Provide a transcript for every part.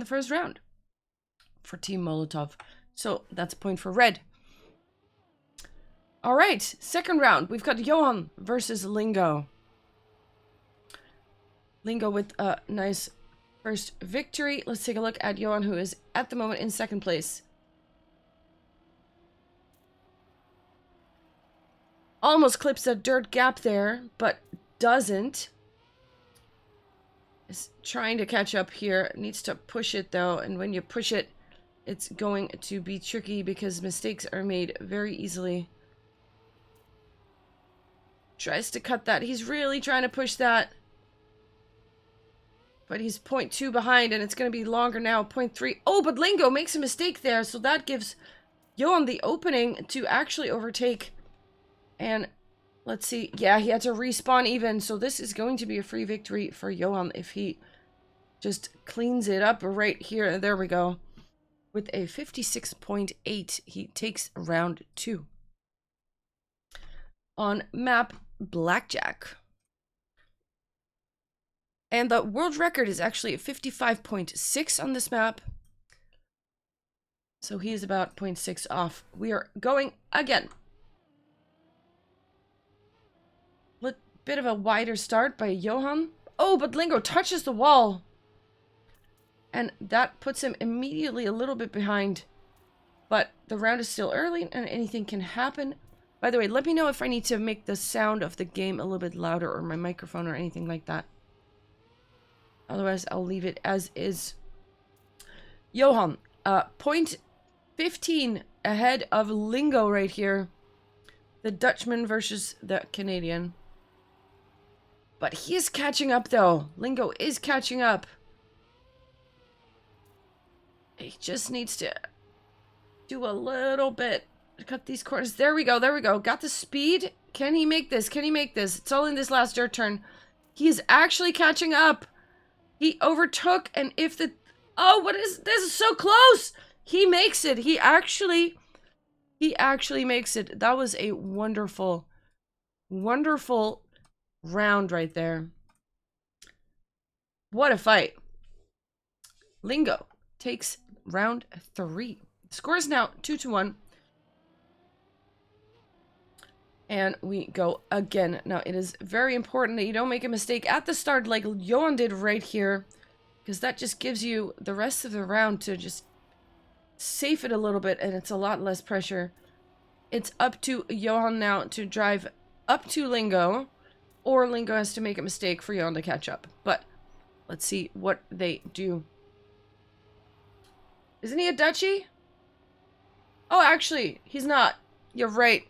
the first round for Team Molotov. So that's a point for red. All right, second round. We've got Johan versus Lingo. Lingo with a nice first victory. Let's take a look at Johan, who is at the moment in second place. Almost clips that dirt gap there, but doesn't. Is trying to catch up here. Needs to push it though, and when you push it, it's going to be tricky because mistakes are made very easily. Tries to cut that. He's really trying to push that. But he's 0.2 behind, and it's going to be longer now, 0.3. Oh, but Lingo makes a mistake there, so that gives Johan the opening to actually overtake. And let's see. Yeah, he had to respawn even, so this is going to be a free victory for Johan if he just cleans it up right here. There we go. With a 56.8, he takes round 2. On map Blackjack. And the world record is actually 55.6 on this map. So he's about 0.6 off. We are going again. Bit of a wider start by Johan. Oh, but Lingo touches the wall. And that puts him immediately a little bit behind. But the round is still early and anything can happen. By the way, let me know if I need to make the sound of the game a little bit louder or my microphone or anything like that. Otherwise, I'll leave it as is. Johan, 0.15 ahead of Lingo right here. The Dutchman versus the Canadian. But he is catching up, though. Lingo is catching up. He just needs to do a little bit. Cut these corners. There we go. There we go. Got the speed. Can he make this? Can he make this? It's all in this last dirt turn. He is actually catching up. He overtook, and if the... Oh, what is... This is so close! He makes it. He actually makes it. That was a wonderful, wonderful round right there. What a fight. Lingo takes round 3. The score is now 2-1. And we go again. Now, it is very important that you don't make a mistake at the start like Johan did right here. Because that just gives you the rest of the round to just safe it a little bit. And it's a lot less pressure. It's up to Johan now to drive up to Lingo. Or Lingo has to make a mistake for Johan to catch up. But let's see what they do. Isn't he a Dutchie? Oh, actually, he's not. You're right.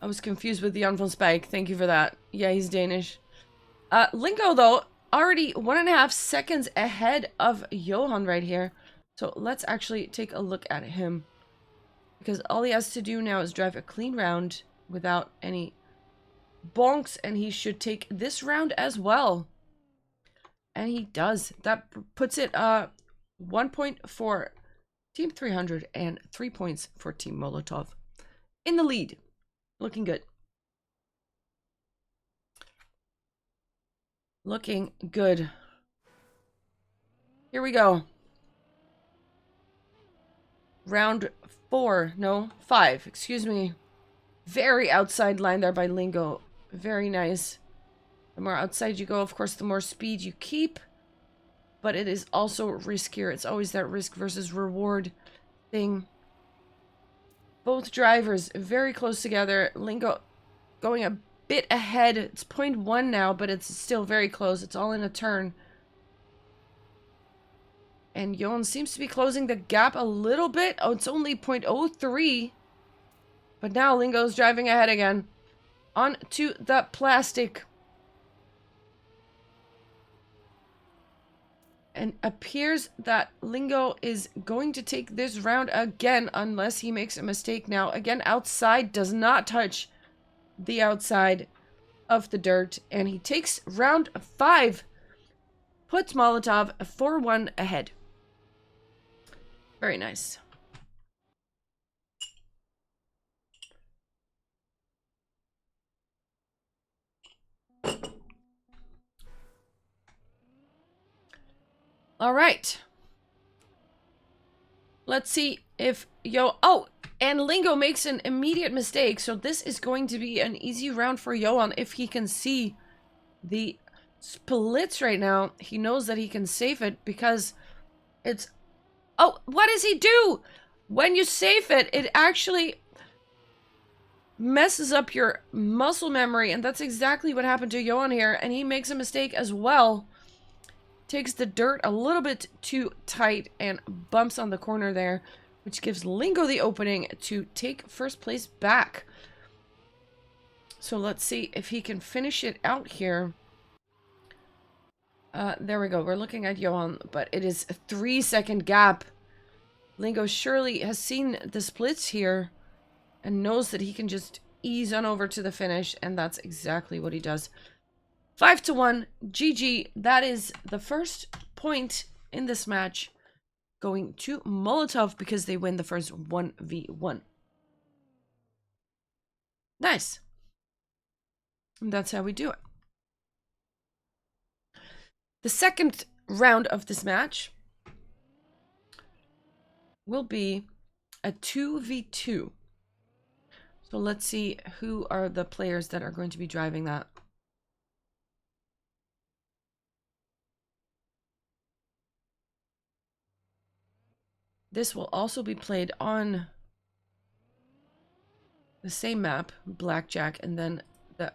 I was confused with Jan van Spijk. Thank you for that. Yeah, he's Danish. Lingo, though, already 1.5 seconds ahead of Johan right here. So let's actually take a look at him. Because all he has to do now is drive a clean round without any bonks. And he should take this round as well. And he does. That puts it 1 point for Team 300 and 3 points for Team Molotov. In the lead. Looking good. Looking good. Here we go. Round 4. No, 5. Excuse me. Very outside line there by Lingo. Very nice. The more outside you go, of course, the more speed you keep. But it is also riskier. It's always that risk versus reward thing. Both drivers very close together. Lingo going a bit ahead. It's 0.1 now, but it's still very close. It's all in a turn. And Johan seems to be closing the gap a little bit. Oh, it's only 0.03. But now Lingo's driving ahead again. On to the plastic. And appears that Lingo is going to take this round again unless he makes a mistake now. Again, outside does not touch the outside of the dirt. And he takes round 5. Puts Molotov 4-1 ahead. Very nice. All right. Let's see if oh, and Lingo makes an immediate mistake, so this is going to be an easy round for Johan if he can see the splits right now. He knows that he can save it because it's... Oh, what does he do? When you save it, it actually messes up your muscle memory, and that's exactly what happened to Johan here, and he makes a mistake as well. Takes the dirt a little bit too tight and bumps on the corner there, which gives Lingo the opening to take first place back. So let's see if he can finish it out here. There we go. We're looking at Johan, but it is a 3-second gap. Lingo surely has seen the splits here and knows that he can just ease on over to the finish, and that's exactly what he does. 5-1, GG. That is the first point in this match going to Molotov because they win the first 1v1. Nice. And that's how we do it. The second round of this match will be a 2v2. So let's see who are the players that are going to be driving that. This will also be played on the same map, Blackjack, and then the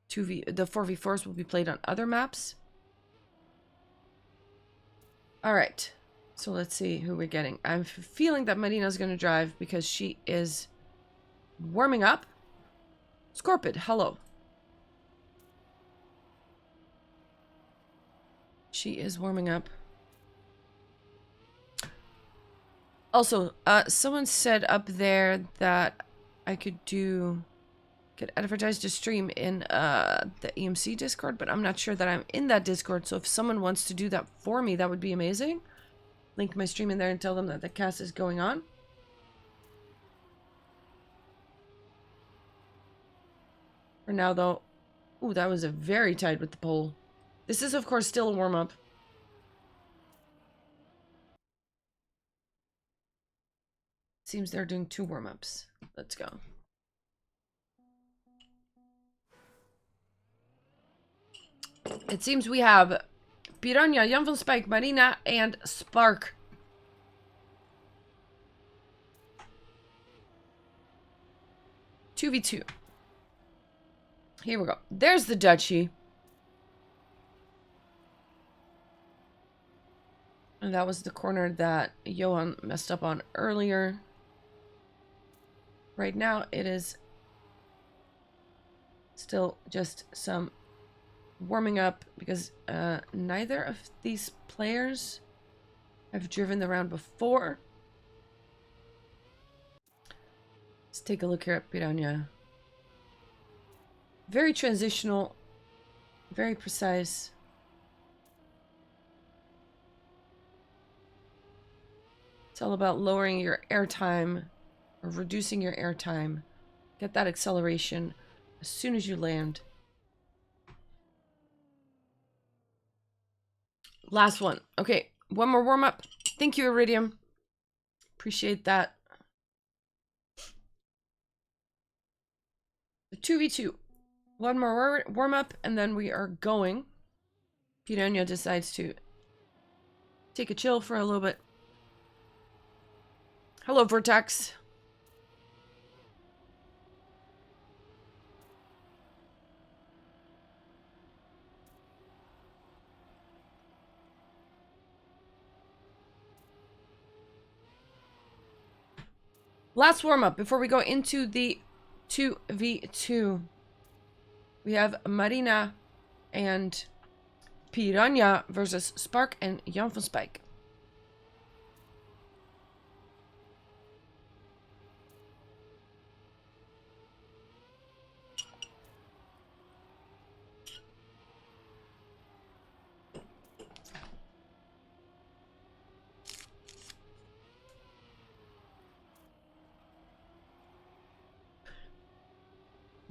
4v4s will be played on other maps. All right, so let's see who we're getting. I'm feeling that Marina's going to drive because she is warming up. Scorpid, hello. She is warming up. Also, someone said up there that I could advertise the stream in the EMC Discord, but I'm not sure that I'm in that Discord, so if someone wants to do that for me, that would be amazing. Link my stream in there and tell them that the cast is going on. For now, though... Ooh, that was a very tight with the pole. This is, of course, still a warm-up. Seems they're doing 2 warm-ups. Let's go. It seems we have Piranha, Jan van Spijk, Marina, and Spark. (2v2). Here we go. There's the Dutchie. And that was the corner that Johan messed up on earlier. Right now, it is still just some warming up because neither of these players have driven the round before. Let's take a look here at Piranha. Very transitional, very precise. It's all about lowering your airtime or reducing your airtime. Get that acceleration as soon as you land. Last one. Okay, one more warm up. Thank you, Iridium. Appreciate that. The 2v2. One more warm up, and then we are going. Piranha decides to take a chill for a little bit. Hello, Vertex. Last warm-up before we go into the 2v2. We have Marina and Piranha versus Spark and Jan van Spijk.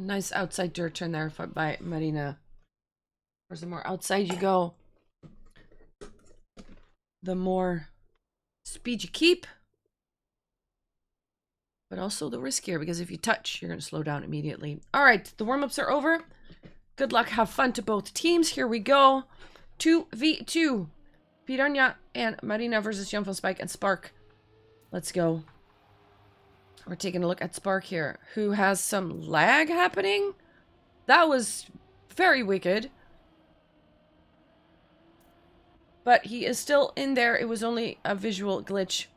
Nice outside dirt turn there by Marina. Where's the more outside you go, the more speed you keep. But also the riskier, because if you touch, you're going to slow down immediately. All right, the warm-ups are over. Good luck, have fun to both teams. Here we go. 2v2. Piranha and Marina versus Young from Spike and Spark. Let's go. We're taking a look at Spark here, who has some lag happening. That was very wicked. But he is still in there. It was only a visual glitch.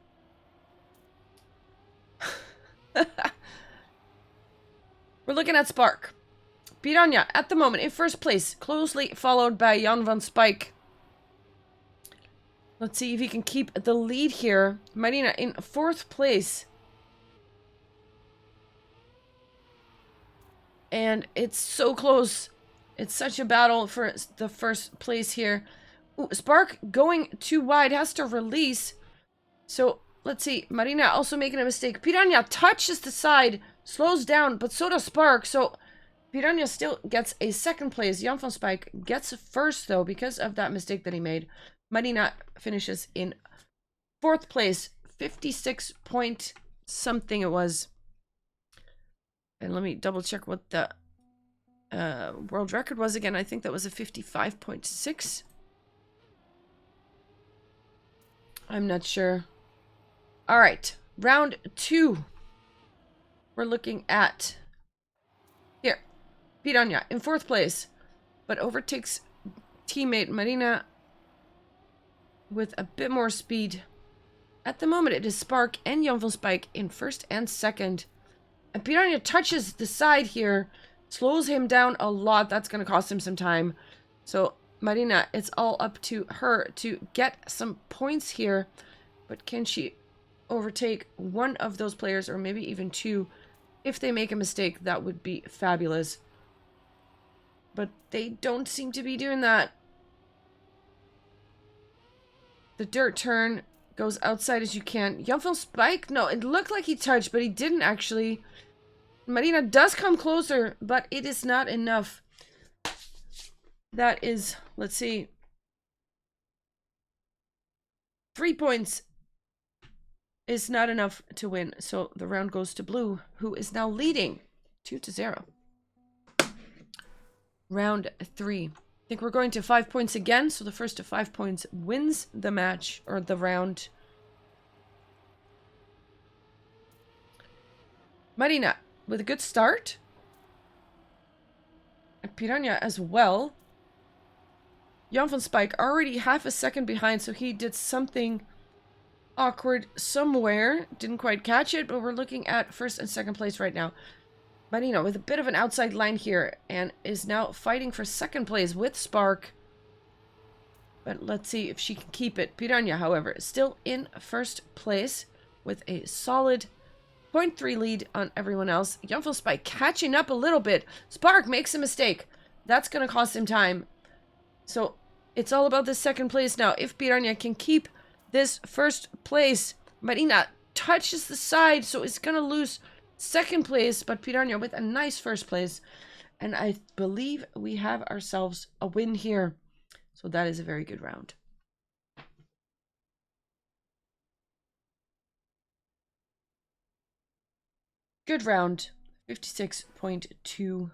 We're looking at Spark. Piranha, at the moment, in first place, closely followed by Jan van Spijk. Let's see if he can keep the lead here. Marina in fourth place. And it's so close. It's such a battle for the first place here. Ooh, Spark going too wide, has to release. So, let's see. Marina also making a mistake. Piranha touches the side, slows down, but so does Spark. So, Piranha still gets a second place. Jan van Spijk gets first, though, because of that mistake that he made. Marina finishes in fourth place. 56 point something it was. And let me double check what the world record was again. I think that was a 55.6. I'm not sure. All right, round 2. We're looking at here. Piranha in fourth place, but overtakes teammate Marina with a bit more speed. At the moment, it is Spark and Jan van Spijk in first and second. And Piranha touches the side here, slows him down a lot. That's going to cost him some time. So, Marina, it's all up to her to get some points here. But can she overtake one of those players, or maybe even two? If they make a mistake, that would be fabulous. But they don't seem to be doing that. The dirt turn goes outside as you can. Jan van Spijk? No, it looked like he touched, but he didn't actually. Marina does come closer, but it is not enough. That is, let's see, 3 points is not enough to win. So the round goes to Blue, who is now leading 2-0. Round 3. I think we're going to 5 points again. So the first to 5 points wins the match, or the round. Marina with a good start. And Piranha as well. Jan van Spijk already half a second behind, so he did something awkward somewhere. Didn't quite catch it, but we're looking at first and second place right now. Marina with a bit of an outside line here, and is now fighting for second place with Spark. But let's see if she can keep it. Piranha, however, is still in first place with a solid 0.3 lead on everyone else. Jan van Spijk catching up a little bit. Spark makes a mistake. That's going to cost him time. So it's all about the second place now. If Piranha can keep this first place, Marina touches the side, so it's going to lose second place, but Piranha with a nice first place. And I believe we have ourselves a win here. So that is a very good round. Good round. 56.2.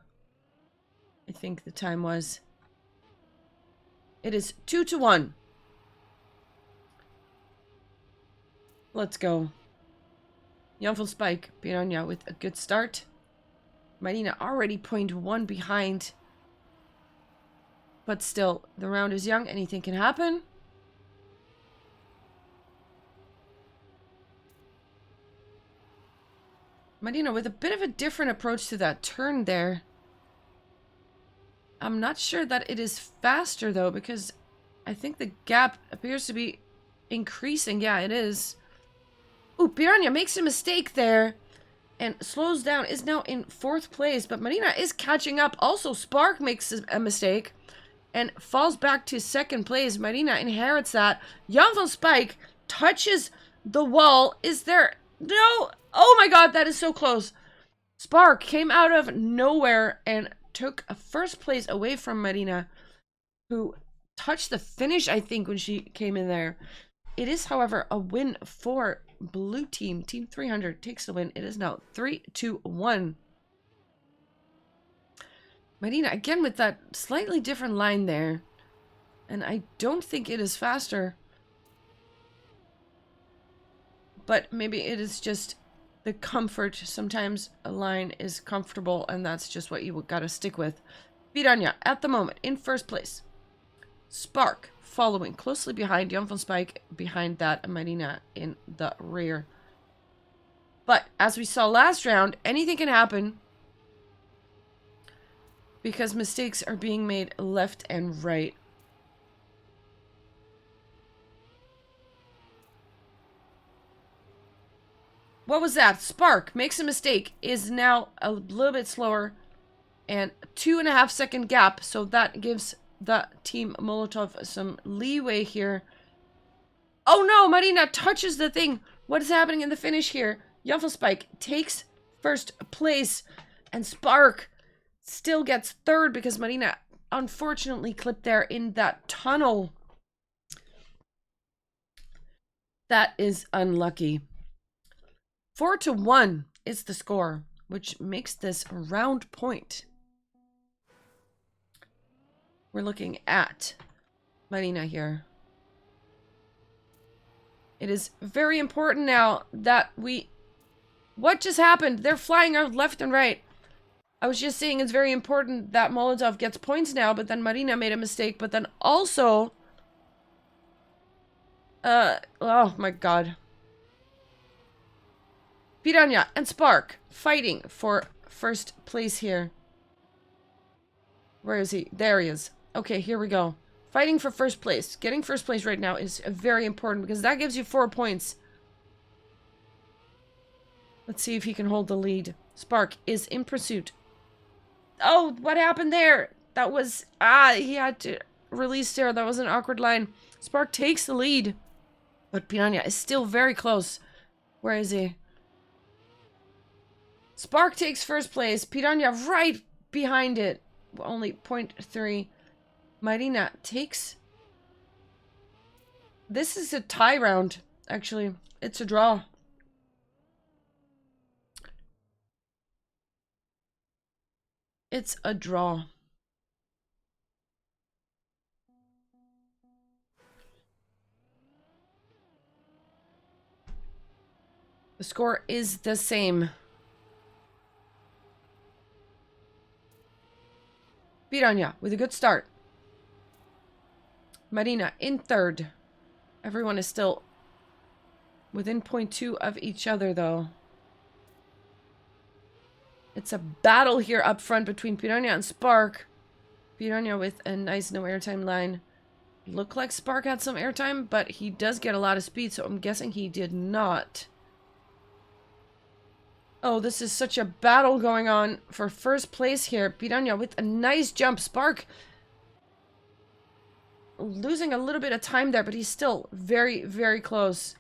I think the time was. It is 2-1. Let's go. Jan van Spijk, Piranha with a good start. Marina already 0.1 behind. But still, the round is young. Anything can happen. Marina with a bit of a different approach to that turn there. I'm not sure that it is faster, though, because I think the gap appears to be increasing. Yeah, it is. Ooh, Piranha makes a mistake there and slows down, is now in fourth place, but Marina is catching up. Also, Spark makes a mistake and falls back to second place. Marina inherits that. Jan van Spijk touches the wall. Is there... No! Oh my god, that is so close. Spark came out of nowhere and took a first place away from Marina, who touched the finish, I think, when she came in there. It is, however, a win for blue team. Team 300 takes the win. It is now 3-1. Marina, again with that slightly different line there. And I don't think it is faster. But maybe it is just the comfort. Sometimes a line is comfortable and that's just what you gotta stick with. Piranha, at the moment, in first place. Spark, following closely behind. Jan van Spijk behind that. Marina in the rear. But, as we saw last round, anything can happen. Because mistakes are being made left and right. What was that? Spark makes a mistake. Is now a little bit slower. And 2.5 second gap. So that gives the Team Molotov some leeway here. Oh no! Marina touches the thing. What is happening in the finish here? Jan van Spijk takes first place. And Spark still gets third because Marina unfortunately clipped there in that tunnel. That is unlucky. 4-1 is the score, which makes this round point. We're looking at Marina here. It is very important now that we... What just happened? They're flying out left and right. I was just saying it's very important that Molotov gets points now, but then Marina made a mistake. But then also... oh my god. Piranha and Spark fighting for first place here. Where is he? There he is. Okay, here we go. Fighting for first place. Getting first place right now is very important because that gives you 4 points. Let's see if he can hold the lead. Spark is in pursuit. Oh, what happened there? That was... he had to release there. That was an awkward line. Spark takes the lead. But Piranha is still very close. Where is he? Spark takes first place. Piranha right behind it. Only 0.3. Marina takes... This is a tie round, actually. It's a draw. It's a draw. The score is the same. Piranha with a good start. Marina in third. Everyone is still within 0.2 of each other, though. It's a battle here up front between Piranha and Spark. Piranha with a nice no airtime line. Looked like Spark had some airtime, but he does get a lot of speed, so I'm guessing he did not. Oh, this is such a battle going on for first place here. Piranha with a nice jump. Spark losing a little bit of time there, but he's still very, very close.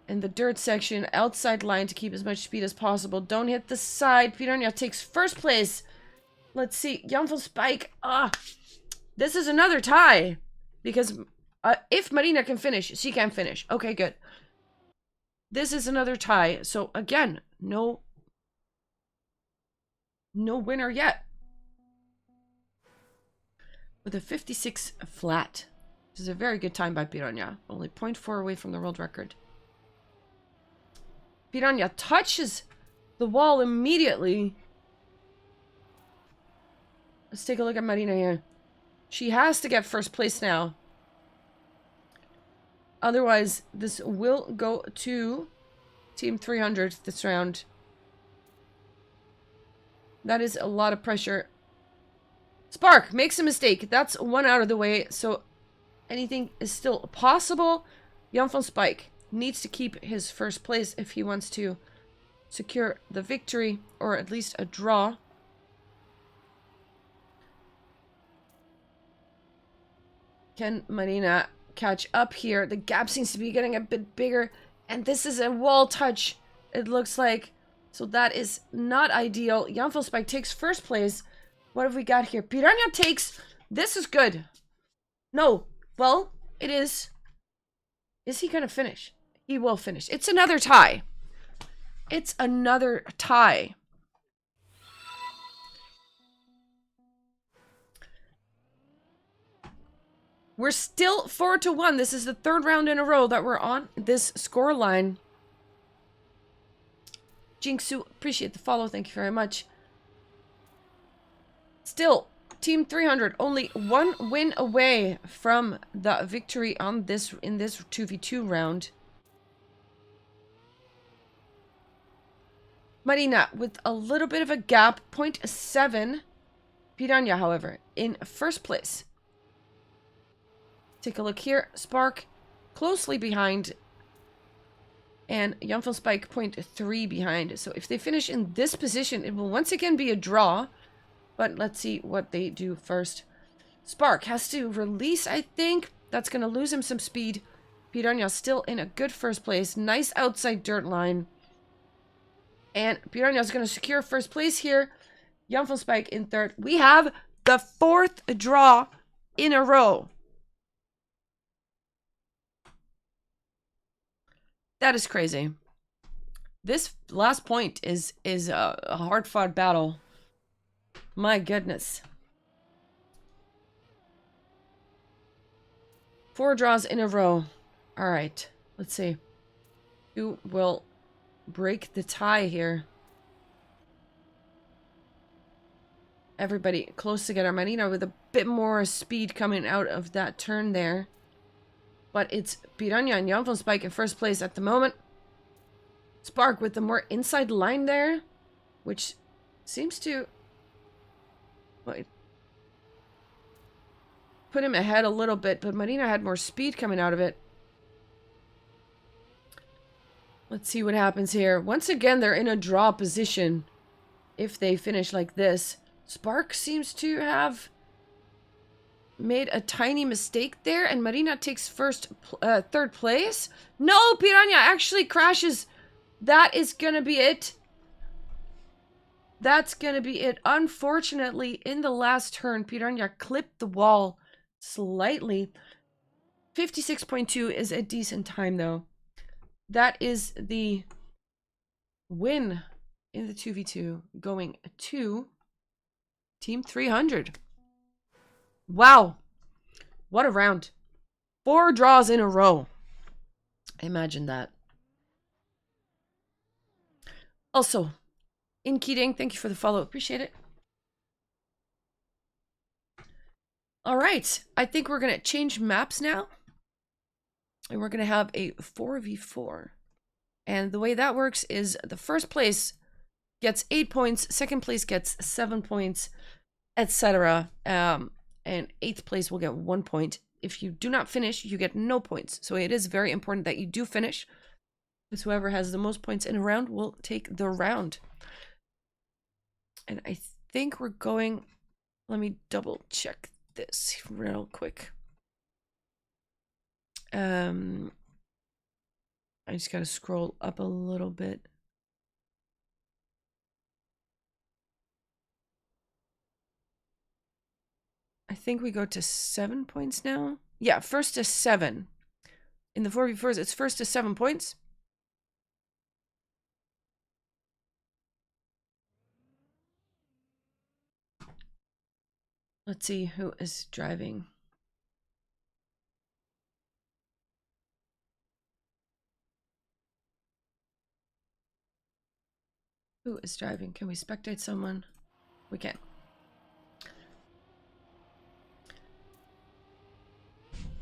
In the dirt section, outside line to keep as much speed as possible. Don't hit the side. Piranha takes first place. Let's see. Jan van Spijk. This is another tie. Because if Marina can finish, she can finish. Okay, good. This is another tie. So, again, no winner yet. With a 56 flat. This is a very good time by Piranha. Only 0.4 away from the world record. Piranha touches the wall immediately. Let's take a look at Marina here. She has to get first place now. Otherwise, this will go to Team 300 this round. That is a lot of pressure. Spark makes a mistake. That's one out of the way, so anything is still possible. Jan van Spijk needs to keep his first place if he wants to secure the victory, or at least a draw. Can Marina catch up here? The gap seems to be getting a bit bigger, and this is a wall touch, it looks like. So that is not ideal. Jan van Spijk takes first place. What have we got here? Piranha takes... This is good. No. Well, it is. Is he gonna finish? He will finish. It's another tie. It's another tie. We're still 4-1. This is the third round in a row that we're on this score line. Jinxu, appreciate the follow. Thank you very much. Still, Team 300 only one win away from the victory on this in this 2v2 round. Marina with a little bit of a gap, 0.7. Piranha, however, in first place. Take a look here. Spark closely behind. And Yumfel Spike 0.3 behind. So if they finish in this position, it will once again be a draw. But let's see what they do first. Spark has to release, I think. That's going to lose him some speed. Piranha still in a good first place. Nice outside dirt line. And Piranha is going to secure first place here. Yumfel Spike in third. We have the fourth draw in a row. That is crazy. This last point is a hard-fought battle. My goodness. 4 draws in a row. All right. Let's see. Who will break the tie here? Everybody close together. Marina with a bit more speed coming out of that turn there. But it's Piranha and Yumfel Spike in first place at the moment. Spark with the more inside line there, which seems to put him ahead a little bit, but Marina had more speed coming out of it. Let's see what happens here. Once again, they're in a draw position if they finish like this. Spark seems to have made a tiny mistake there, and Marina takes third place. No, Piranha actually crashes. That is gonna be it. That's gonna be it. Unfortunately, in the last turn, Piranha clipped the wall slightly. 56.2 is a decent time, though. That is the win in the 2v2, going to Team 300. Wow. What a round. 4 draws in a row. Imagine that. Also, In Keating, thank you for the follow. Appreciate it. All right. I think we're going to change maps now. And we're going to have a 4v4. And the way that works is the first place gets 8 points, second place gets 7 points, etc. And 8th place will get 1 point. If you do not finish, you get no points. So it is very important that you do finish, because whoever has the most points in a round will take the round. And I think we're going... Let me double check this real quick. I just gotta scroll up a little bit. I think we go to 7 points now. Yeah, first to 7. In the 4v4s, it's first to 7 points. Let's see who is driving. Who is driving? Can we spectate someone? We can.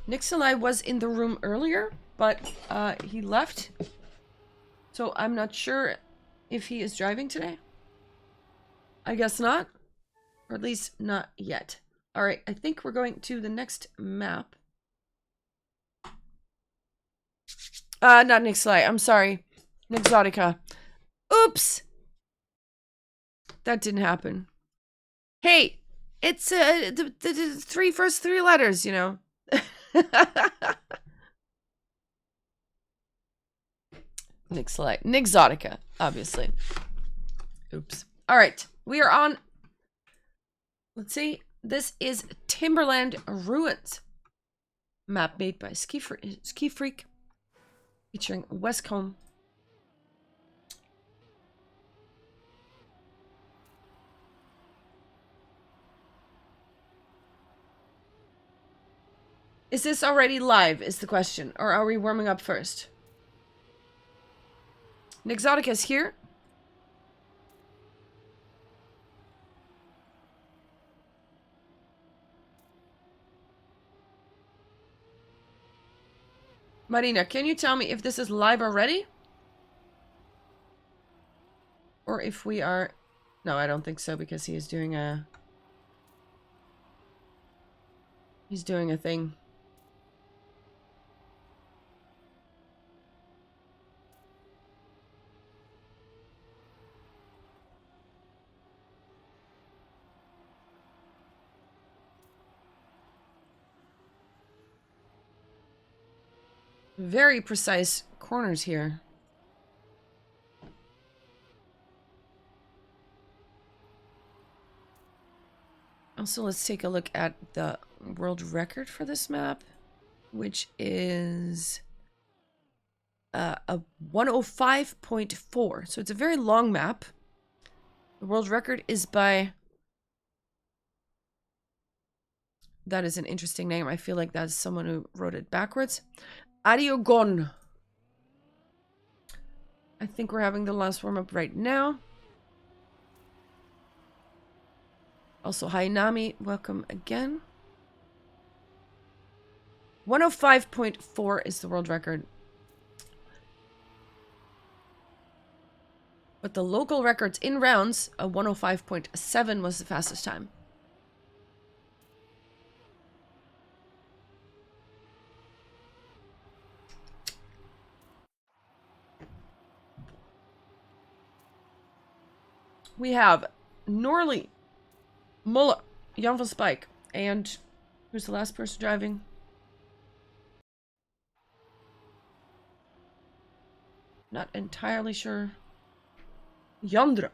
Nixalai was in the room earlier, but he left. So I'm not sure if he is driving today. I guess not. Or at least not yet. All right, I think we're going to the next map. Not Nixalai, I'm sorry. Nixotica. Oops! That didn't happen. Hey, it's the first three letters, you know. Nixotica, obviously. Oops. All right, we are on. Let's see. This is Timberland Ruins. map made by Ski Freak, featuring Westcombe. Is this already live, is the question, or are we warming up first? Nexotica's here. Marina, can you tell me if this is live already? Or if we are... No, I don't think so, because he is doing a... He's doing a thing. Very precise corners here. Also, let's take a look at the world record for this map, which is a 105.4. So it's a very long map. The world record is by... That is an interesting name. I feel like that's someone who wrote it backwards. Ariogon. I think we're having the last warm-up right now. Also, hi Nami, welcome again. 105.4 is the world record. But the local records in rounds, a 105.7 was the fastest time. We have Norley, Mulla, Jan van Spijk, and who's the last person driving? Not entirely sure. Yandro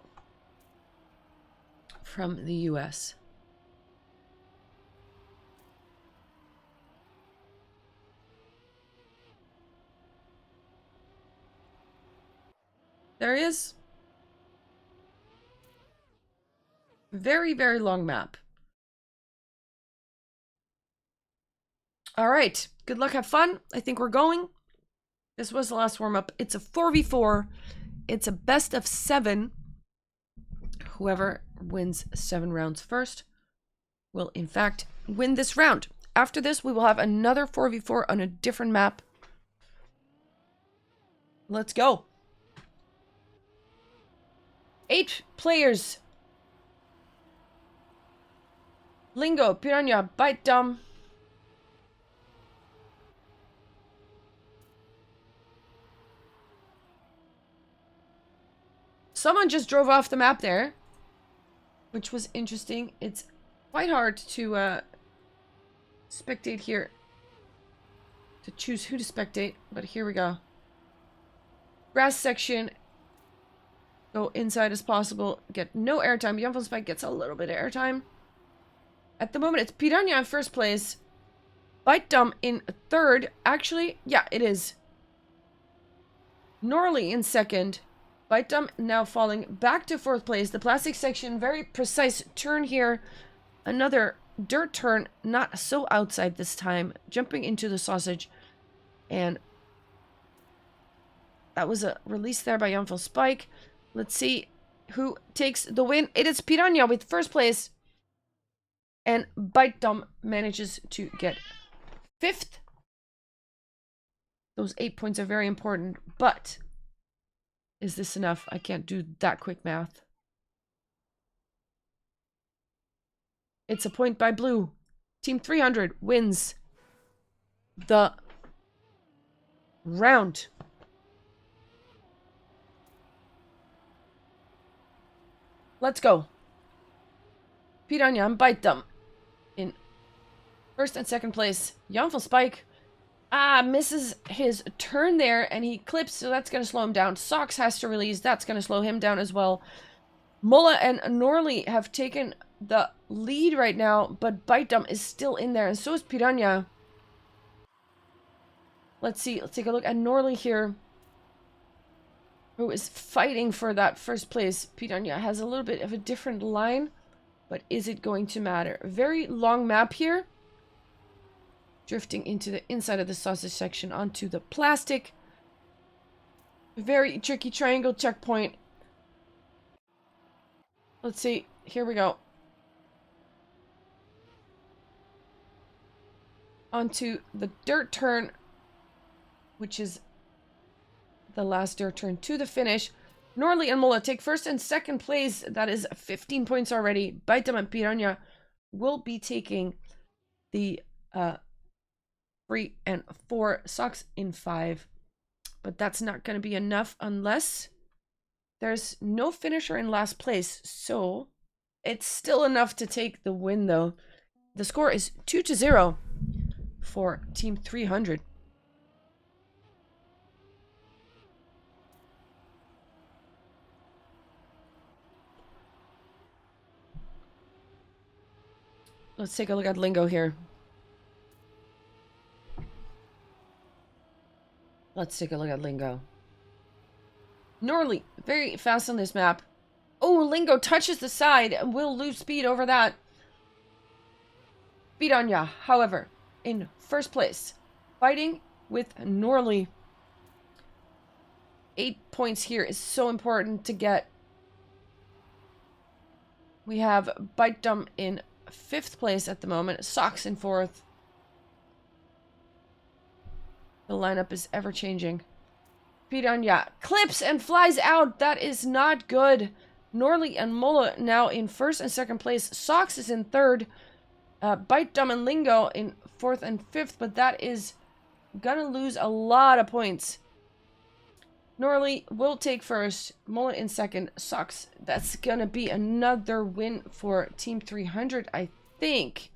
from the US. There he is. Very, very long map. All right. Good luck. Have fun. I think we're going. This was the last warm-up. It's a 4v4. It's a best of 7. Whoever wins 7 rounds first will, in fact, win this round. After this, we will have another 4v4 on a different map. Let's go. 8 players. Lingo, Piranha, Bite Dumb. Someone just drove off the map there, which was interesting. It's quite hard to spectate here, to choose who to spectate, but here we go. Grass section. Go inside as possible. Get no airtime. Jan van Spijk gets a little bit of airtime. At the moment, it's Piranha in first place. Bite Dumb in third. Actually, yeah, it is. Norley in second. Bite Dumb now falling back to fourth place. The plastic section, very precise turn here. Another dirt turn, not so outside this time. Jumping into the sausage. And that was a release there by Jan van Spijk. Let's see who takes the win. It is Piranha with first place. And Bite Dumb manages to get 5th. Those 8 points are very important, but is this enough? I can't do that quick math. It's a point by blue. Team 300 wins the round. Let's go. Piranha and Bite Dumb in first and second place. Jan van Spijk misses his turn there and he clips, so that's going to slow him down. Socks has to release. That's going to slow him down as well. Mulla and Norley have taken the lead right now, but Bite Dumb is still in there, and so is Piranha. Let's see. Let's take a look at Norley here, who is fighting for that first place. Piranha has a little bit of a different line, but is it going to matter? Very long map here. Drifting into the inside of the sausage section onto the plastic. Very tricky triangle checkpoint. Let's see. Here we go. Onto the dirt turn, which is the last dirt turn to the finish. Norley and Mola take first and second place. That is 15 points already. Baitam and Piranha will be taking the 3 and 4. Socks in 5. But that's not going to be enough unless there's no finisher in last place. So it's still enough to take the win, though. The score is 2-0 for Team 300. Let's take a look at Lingo here. Let's take a look at Lingo. Norley, very fast on this map. Oh, Lingo touches the side and will lose speed over that. Piranha, however, in first place, fighting with Norley. 8 points here is so important to get. We have Baitam in 5th place at the moment. Socks in 4th. The lineup is ever changing. Piranha clips and flies out. That is not good. Norley and Mola now in 1st and 2nd place. Socks is in 3rd. Baitam and Lingo in 4th and 5th. But that is gonna lose a lot of points. Norley will take 1st. Mola in 2nd. Socks. That's gonna be another win for Team 300, I think.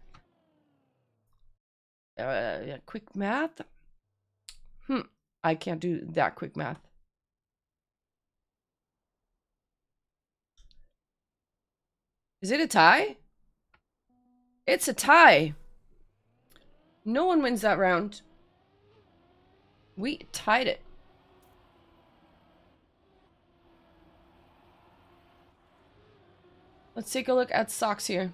Quick math. I can't do that quick math. Is it a tie? It's a tie. No one wins that round. We tied it. Let's take a look at Socks here.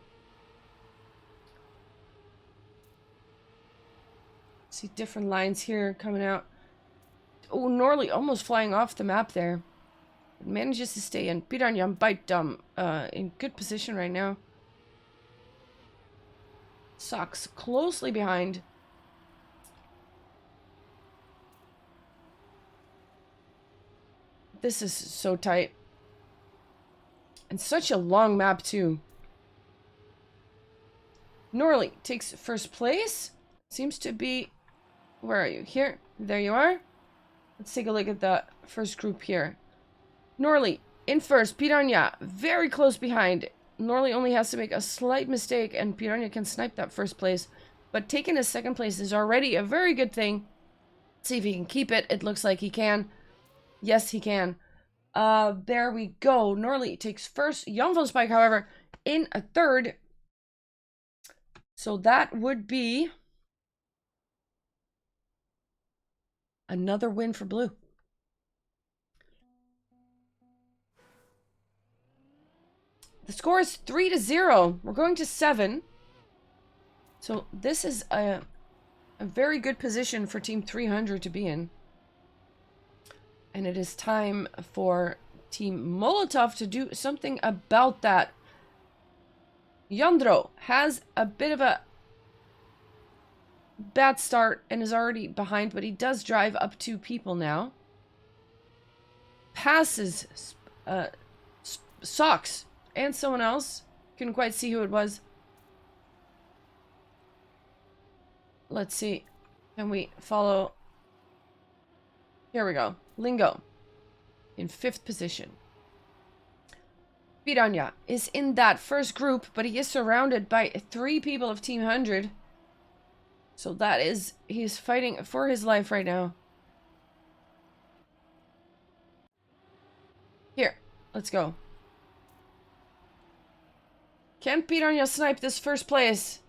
See different lines here coming out. Oh, Norley almost flying off the map there. Manages to stay in. Piranha and Baitam in good position right now. Socks closely behind. This is so tight. And such a long map too. Norley takes 1st place. Seems to be... Where are you? Here. There you are. Let's take a look at the first group here. Norley in 1st. Piranha very close behind. Norley only has to make a slight mistake and Piranha can snipe that 1st place. But taking a 2nd place is already a very good thing. Let's see if he can keep it. It looks like he can. Yes, he can. There we go. Norley takes 1st. Jan van Spijk, however, in a 3rd. So that would be another win for Blue. The score is 3-0. We're going to 7. So this is a very good position for Team 300 to be in. And it is time for Team Molotov to do something about that. Jandro has a bit of a bad start and is already behind, but he does drive up 2 people now. Passes Socks and someone else. Couldn't quite see who it was. Let's see. Can we follow? Here we go. Lingo in 5th position. Piranha is in that 1st group, but he is surrounded by 3 people of Team 100. So that is, he's fighting for his life right now. Here, let's go. Can Piranha snipe this 1st place?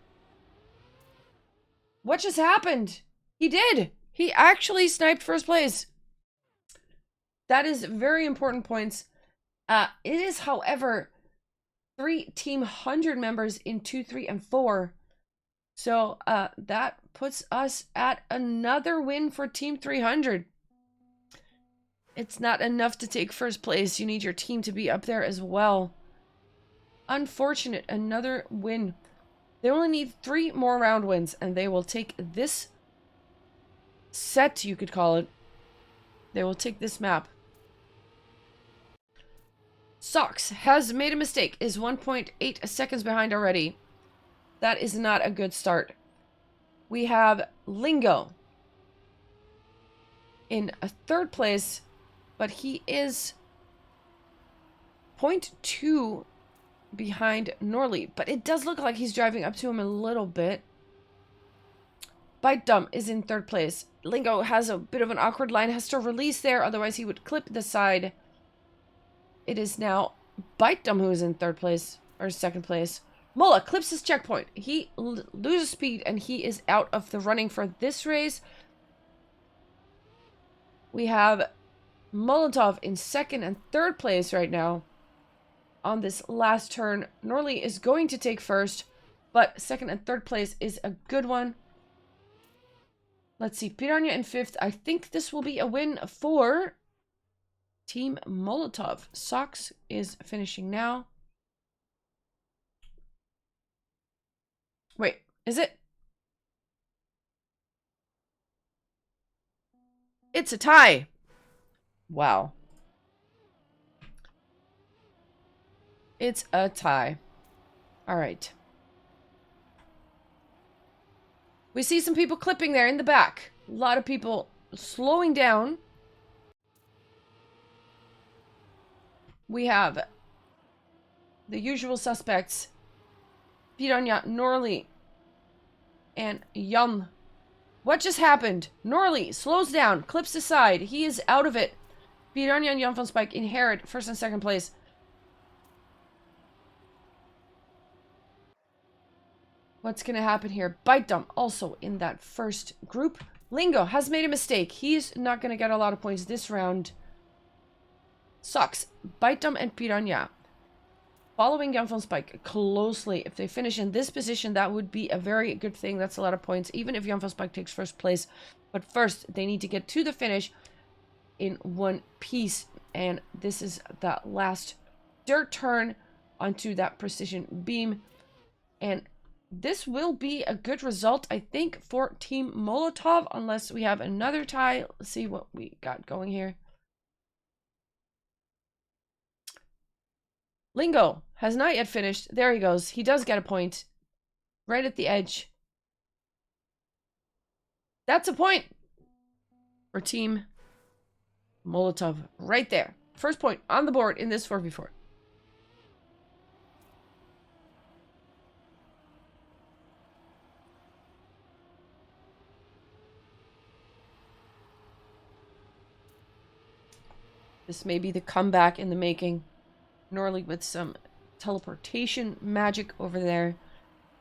What just happened? He did! He actually sniped first place. That is very important points. It is, however, 3 Team 100 members in 2, 3, and 4. So that puts us at another win for Team 300. It's not enough to take first place. You need your team to be up there as well. Unfortunate, another win. They only need 3 more round wins, and they will take this set, you could call it. They will take this map. Socks has made a mistake, is 1.8 seconds behind already. That is not a good start. We have Lingo in a 3rd place, but he is 0.2 behind Norley. But it does look like he's driving up to him a little bit. Bite Dumb is in 3rd place. Lingo has a bit of an awkward line, has to release there, otherwise he would clip the side. It is now Bite Dumb who is in 3rd place, or 2nd place. Mola clips his checkpoint. He loses speed and he is out of the running for this race. We have Molotov in 2nd and 3rd place right now. On this last turn, Norley is going to take 1st, but 2nd and 3rd place is a good one. Let's see, Piranha in 5th. I think this will be a win for Team Molotov. Socks is finishing now. Wait, is it? It's a tie. Wow. It's a tie. All right. We see some people clipping there in the back. A lot of people slowing down. We have the usual suspects. Piranha, Norley, and Jan. What just happened? Norley slows down, clips aside. He is out of it. Piranha and Jan van Spijk inherit 1st and 2nd place. What's going to happen here? Bite Dump also in that 1st group. Lingo has made a mistake. He's not going to get a lot of points this round. Sucks. Bite Dump and Piranha following Jan van Spijk closely. If they finish in this position, that would be a very good thing. That's a lot of points, even if Jan van Spijk takes 1st place. But first, they need to get to the finish in one piece. And this is that last dirt turn onto that precision beam. And this will be a good result, I think, for Team Molotov, unless we have another tie. Let's see what we got going here. Lingo has not yet finished. There he goes. He does get a point. Right at the edge. That's a point for Team Molotov. Right there. 1st point on the board in this 4v4. This may be the comeback in the making. Norley with some teleportation magic over there.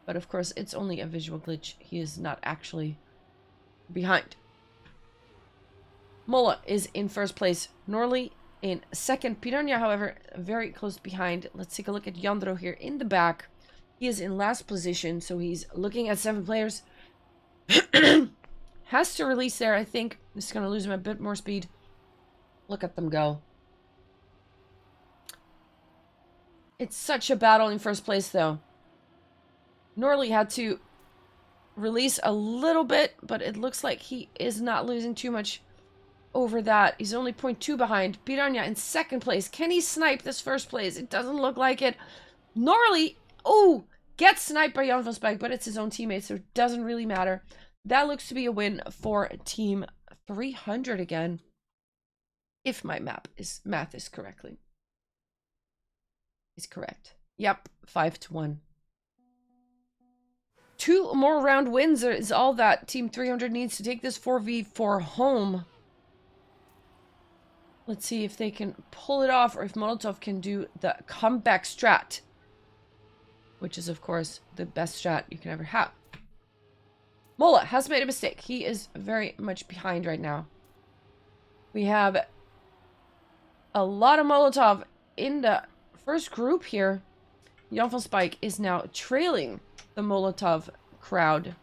But of course, it's only a visual glitch. He is not actually behind. Mola is in 1st place. Norley in 2nd. Piranha, however, very close behind. Let's take a look at Yandro here in the back. He is in last position, so he's looking at 7 players. Has to release there, I think. This is going to lose him a bit more speed. Look at them go. It's such a battle in 1st place, though. Norley had to release a little bit, but it looks like he is not losing too much over that. He's only 0.2 behind. Piranha in 2nd place. Can he snipe this 1st place? It doesn't look like it. Norley, oh, gets sniped by Jan van Spijk, but it's his own teammate, so it doesn't really matter. That looks to be a win for Team 300 again. If my math is correctly. Is correct. Yep, 5-1. 2 more round wins is all that Team 300 needs to take this 4v4 home. Let's see if they can pull it off or if Molotov can do the comeback strat. Which is, of course, the best strat you can ever have. Mola has made a mistake. He is very much behind right now. We have a lot of Molotov in the first group here. Jan van Spijk is now trailing the Molotov crowd.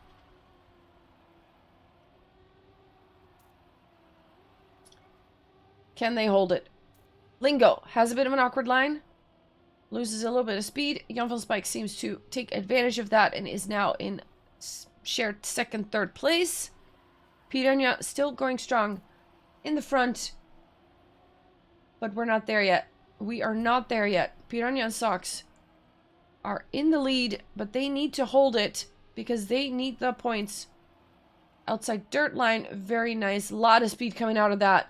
Can they hold it? Lingo has a bit of an awkward line. Loses a little bit of speed. Jan van Spijk seems to take advantage of that and is now in shared second, third place. Piranha still going strong in the front. But we're not there yet. We are not there yet. Piranha and Sox are in the lead, but they need to hold it because they need the points. Outside dirt line, very nice. A lot of speed coming out of that.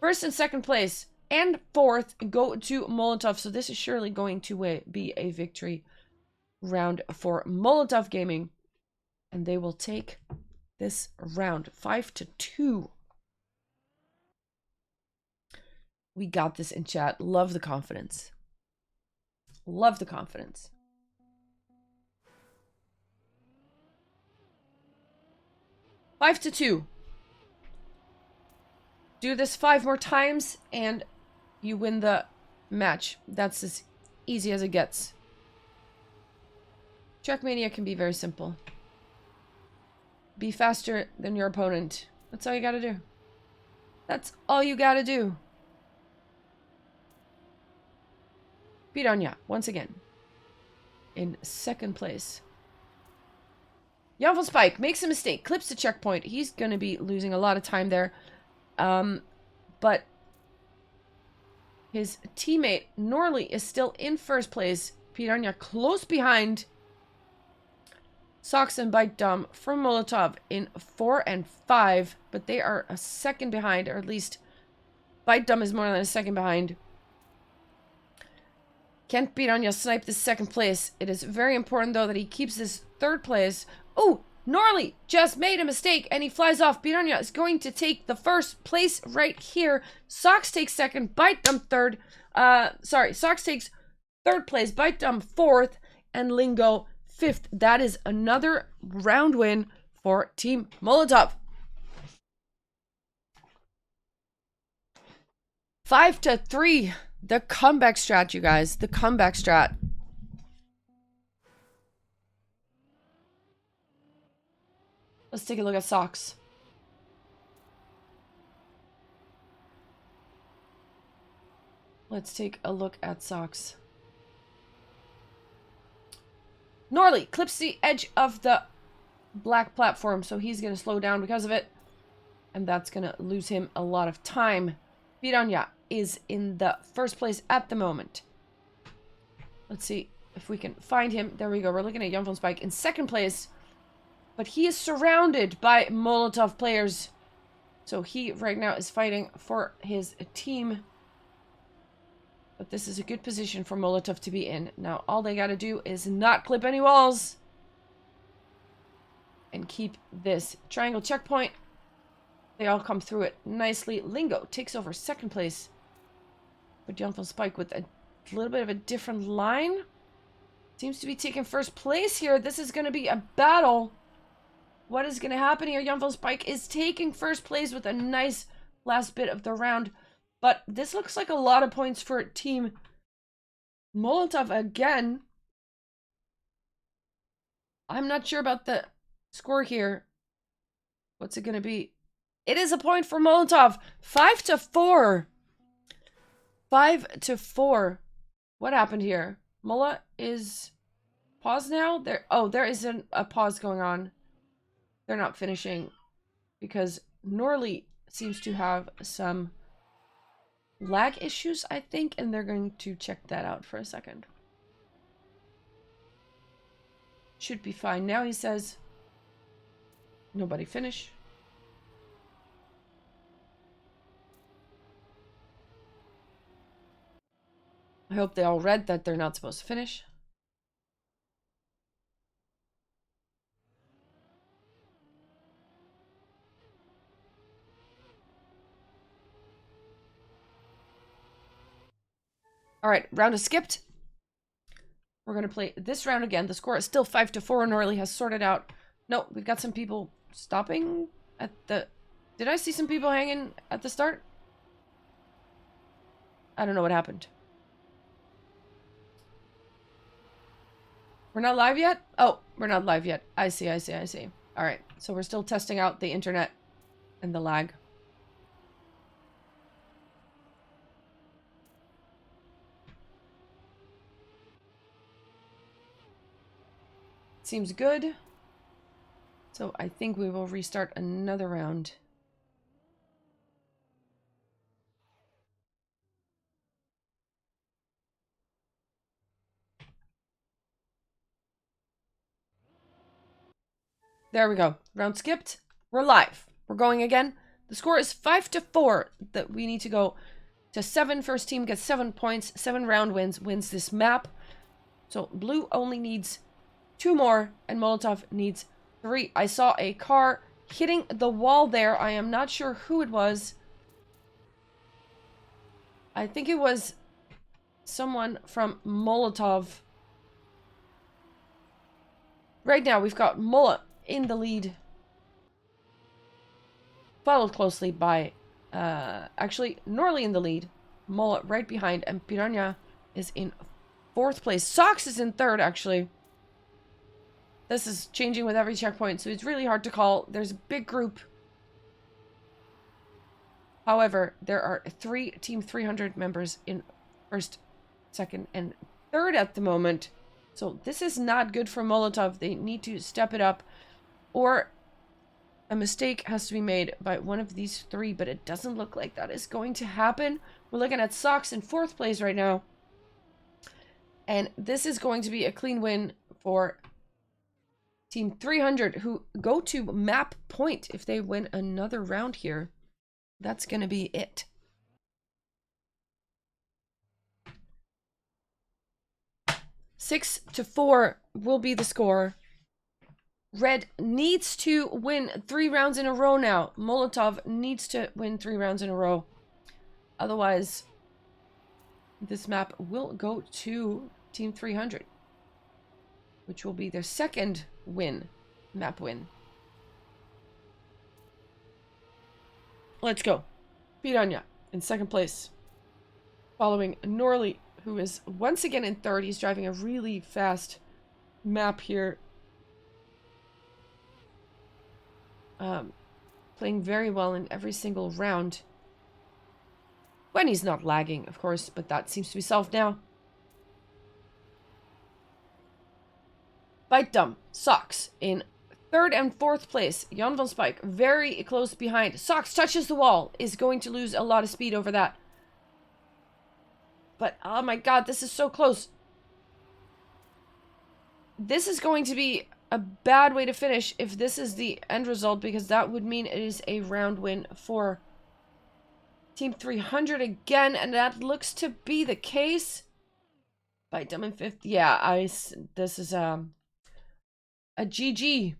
First and second place and fourth go to Molotov. So this is surely going to be a victory round for Molotov Gaming. And they will take this round 5-2. We got this in chat. Love the confidence. Love the confidence. 5-2. Do this 5 more times and you win the match. That's as easy as it gets. Trackmania can be very simple. Be faster than your opponent. That's all you gotta do. That's all you gotta do. Piranha, once again, in second place. Jan van Spijk makes a mistake, clips the checkpoint. He's going to be losing a lot of time there. But his teammate, Norley, is still in first place. Piranha close behind. Sox and Bite Dumb from Molotov in 4 and 5. But they are a second behind, or at least Bite Dumb is more than a second behind. Can't Piranha snipe this second place. It is very important, though, that he keeps this third place. Oh, Norley just made a mistake, and he flies off. Piranha is going to take the first place right here. Sox takes second, Bite Dumb third. Sox takes third place, Bite Dumb fourth, and Lingo fifth. That is another round win for Team Molotov. 5-3. The comeback strat, you guys. The comeback strat. Let's take a look at Sox. Let's take a look at Sox. Norley clips the edge of the black platform, so he's going to slow down because of it. And that's going to lose him a lot of time. Piranha is in the first place at the moment. Let's see if we can find him. There we go. We're looking at Jan van Spijk in second place. But he is surrounded by Molotov players. So he right now is fighting for his team. But this is a good position for Molotov to be in. Now all they got to do is not clip any walls. And keep this triangle checkpoint. They all come through it nicely. Lingo takes over second place. But Jan van Spijk with a little bit of a different line. Seems to be taking first place here. This is going to be a battle. What is going to happen here? Jan van Spijk is taking first place with a nice last bit of the round. But this looks like a lot of points for Team Molotov again. I'm not sure about the score here. What's it going to be? It is a point for Molotov. 5-4. 5-4. What happened here? Mola is paused now? There isn't a pause going on. They're not finishing because Norley seems to have some lag issues, I think, and they're going to check that out for a second. Should be fine. Now he says nobody finish. I hope they all read that they're not supposed to finish. All right, round is skipped. We're going to play this round again. The score is still 5-4. Norley has sorted out No, we've got some people stopping at the... Did I see some people hanging at the start? I don't know what happened. We're not live yet? Oh, we're not live yet. I see. Alright, so we're still testing out the internet and the lag. Seems good. So I think we will restart another round. There we go. Round skipped. We're live. We're going again. The score is 5-4 that we need to go to 7. First team gets 7 points. 7 round wins this map. So blue only needs 2 more and Molotov needs 3. I saw a car hitting the wall there. I am not sure who it was. I think it was someone from Molotov. Right now we've got Mola in the lead. Followed closely by, actually, Norley in the lead. Mola right behind, and Piranha is in 4th place. Sox is in 3rd, actually. This is changing with every checkpoint, so it's really hard to call. There's a big group. However, there are 3 Team 300 members in 1st, 2nd, and 3rd at the moment. So this is not good for Molotov. They need to step it up, or a mistake has to be made by one of these 3, but it doesn't look like that is going to happen. We're looking at Sox in 4th place right now. And this is going to be a clean win for Team 300, who go to map point if they win another round here. That's going to be it. Six to 4 will be the score. Red needs to win 3 rounds in a row now. Molotov needs to win 3 rounds in a row. Otherwise, this map will go to Team 300, which will be their 2nd map win. Let's go. Piranha in 2nd place, following Norley, who is once again in 3rd. He's driving a really fast map here. Playing very well in every single round. When he's not lagging, of course, but that seems to be solved now. Bite Dumb, Sox in 3rd and 4th place. Jan van Spijk very close behind. Sox touches the wall, is going to lose a lot of speed over that. But, oh my god, this is so close. This is going to be a bad way to finish if this is the end result, because that would mean it is a round win for Team 300 again, and that looks to be the case. Bite Dumb in 5th. Yeah, this is a GG.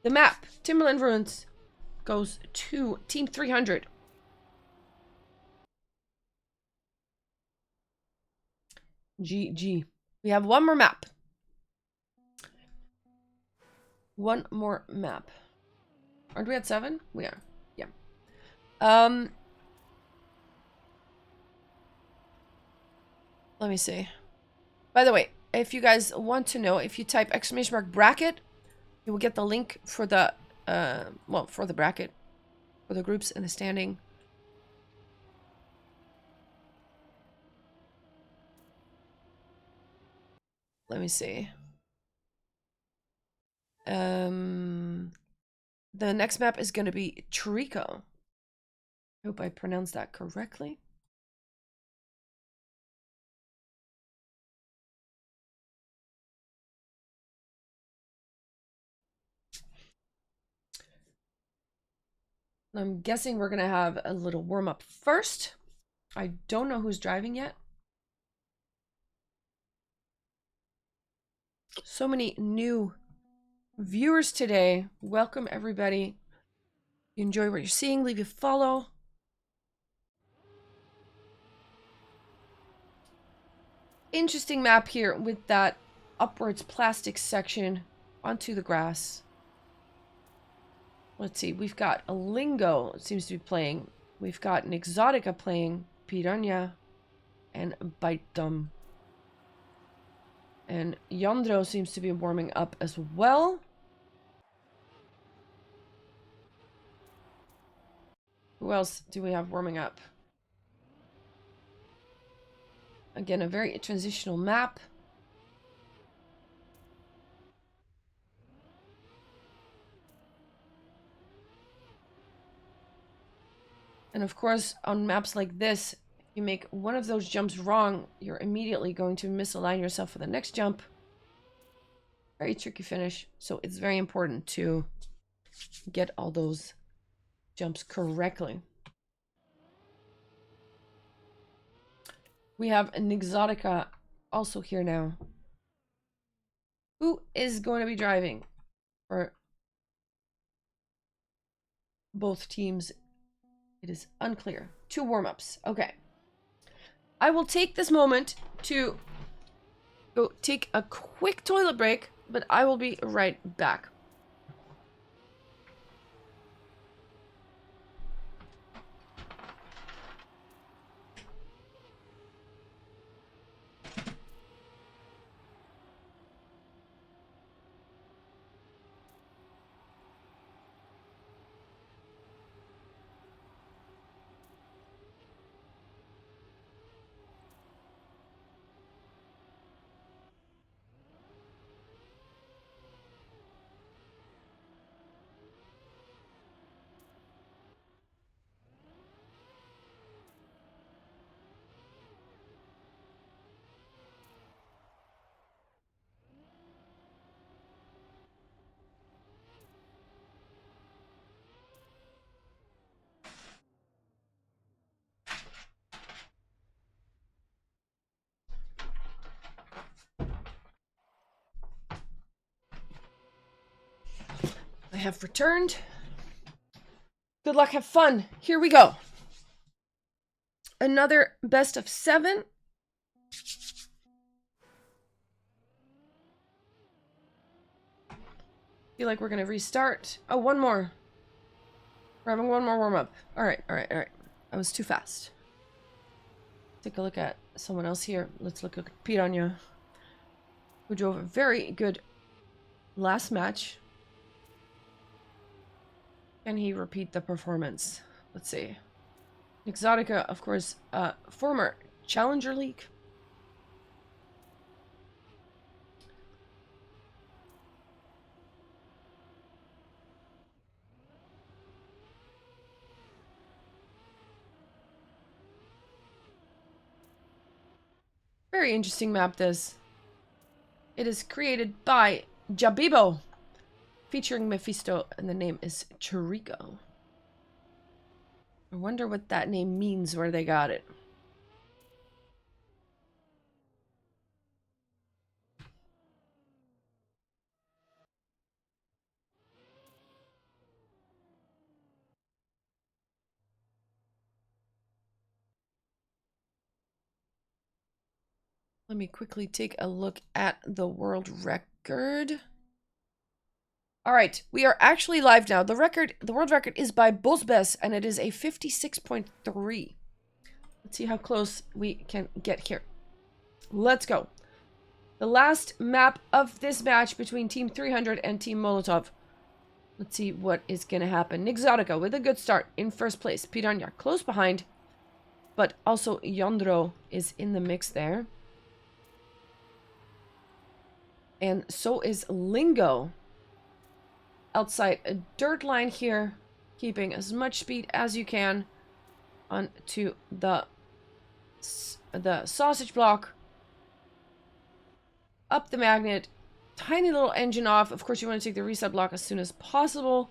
The map, Timberland Ruins, goes to Team 300. GG. We have one more map. One more map. Aren't we at 7? We are. Yeah. Let me see. By the way, if you guys want to know, if you type !bracket, you will get the link for the, well, for the bracket, for the groups and the standing. Let me see. The next map is going to be Trico. I hope I pronounced that correctly. I'm guessing we're going to have a little warm-up first. I don't know who's driving yet. So many new viewers today. Welcome, everybody. If you enjoy what you're seeing, leave a follow. Interesting map here with that upwards plastic section. onto the grass. Let's see, we've got a Lingo seems to be playing. We've got an Exotica playing, Piranha, and Baitum. And Yandro seems to be warming up as well. Who else do we have warming up? Again, a very transitional map. And of course, on maps like this, if you make one of those jumps wrong, you're immediately going to misalign yourself for the next jump. Very tricky finish. So it's very important to get all those jumps correctly. We have an Exotica also here now. Who is going to be driving for both teams? It is unclear. 2 warm-ups. Okay. I will take this moment to go take a quick toilet break, but I will be right back. I have returned. Good luck, have fun. Here we go. Another best of 7. Feel like we're gonna restart. Oh, one more. We're having one more warm-up. Alright. I was too fast. Take a look at someone else here. Let's look at Piranha, who drove a very good last match. Can he repeat the performance? Let's see. Exotica, of course, former Challenger League. Very interesting map, this. It is created by Jabibo, featuring Mephisto, and the name is Chirico. I wonder what that name means, where they got it. Let me quickly take a look at the world record. All right, we are actually live now. The world record is by Bosbes, and it is a 56.3. Let's see how close we can get here. Let's go. The last map of this match between Team 300 and Team Molotov. Let's see what is going to happen. Exotica with a good start in first place. Piranha close behind, but also Yandro is in the mix there. And so is Lingo. Outside a dirt line here, keeping as much speed as you can onto the sausage block. Up the magnet, tiny little engine off. Of course, you want to take the reset block as soon as possible.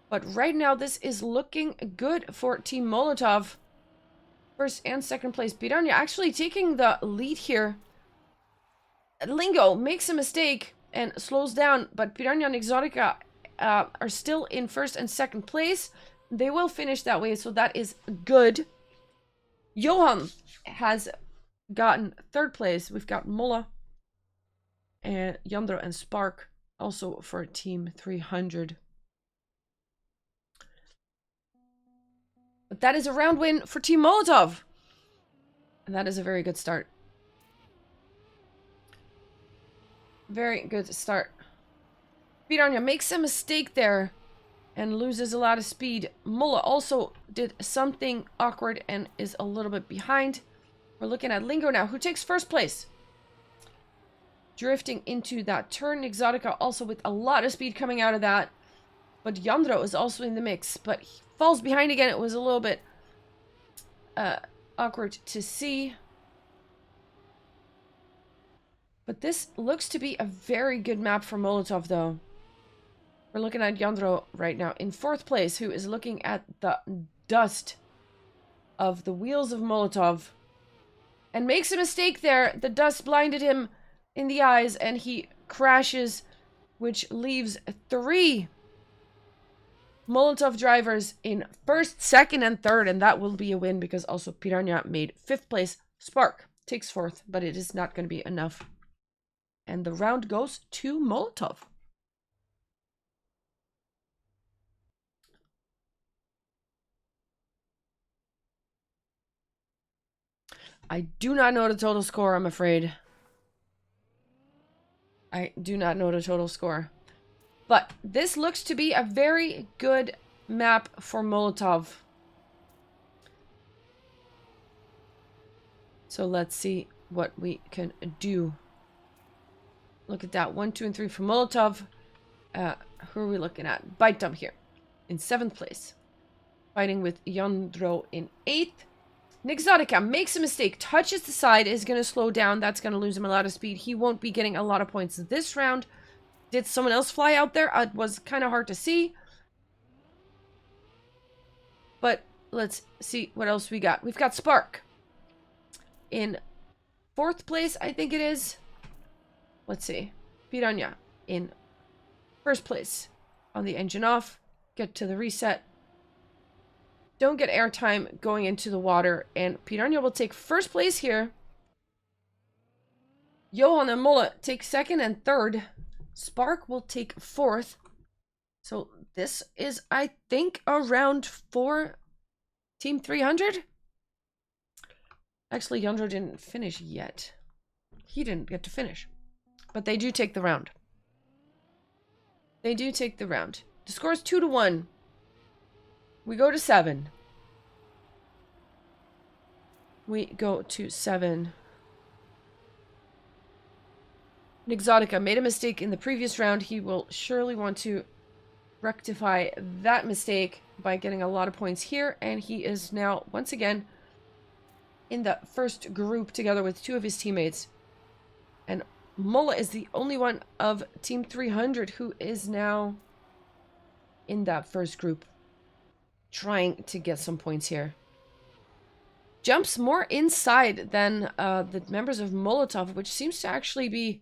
But right now, this is looking good for Team Molotov. First and second place. Piranha actually taking the lead here. Lingo makes a mistake and slows down, but Piranha and Exotica are still in first and second place. They will finish that way, so that is good. Johan has gotten third place. We've got Mola and Yandro and Spark also for Team 300. But that is a round win for Team Molotov. And that is a very good start. Very good start. Piranha makes a mistake there and loses a lot of speed. Mola also did something awkward and is a little bit behind. We're looking at Lingo now, who takes first place. Drifting into that turn. Exotica also with a lot of speed coming out of that. But Yandro is also in the mix. But he falls behind again. It was a little bit awkward to see. But this looks to be a very good map for Molotov, though. We're looking at Yandro right now in fourth place, who is looking at the dust of the wheels of Molotov. And makes a mistake there. The dust blinded him in the eyes, and he crashes, which leaves 3 Molotov drivers in first, second, and third. And that will be a win, because also Piranha made 5th place. Spark takes 4th, but it is not going to be enough. And the round goes to Molotov. I do not know the total score, I'm afraid. I do not know the total score. But this looks to be a very good map for Molotov. So let's see what we can do. Look at that. 1, 2, and 3 for Molotov. Who are we looking at? Bite Dump here in 7th place. Fighting with Yandro in 8th. Nixotica makes a mistake, touches the side, is going to slow down. That's going to lose him a lot of speed. He won't be getting a lot of points this round. Did someone else fly out there? It was kind of hard to see. But let's see what else we got. We've got Spark in 4th place, I think it is. Let's see. Piranha in 1st place on the engine off. Get to the reset. Don't get airtime going into the water. And Piranha will take 1st place here. Johan and Mola take 2nd and 3rd. Spark will take 4th. So this is, I think, a round for Team 300. Actually, Yandro didn't finish yet. He didn't get to finish. But they do take the round. They do take the round. The score is 2-1. We go to 7. We go to 7. Nixotica made a mistake in the previous round. He will surely want to rectify that mistake by getting a lot of points here. And he is now, once again, in the first group together with 2 of his teammates. And Mola is the only one of Team 300 who is now in that first group, trying to get some points here. Jumps more inside than the members of Molotov, which seems to actually be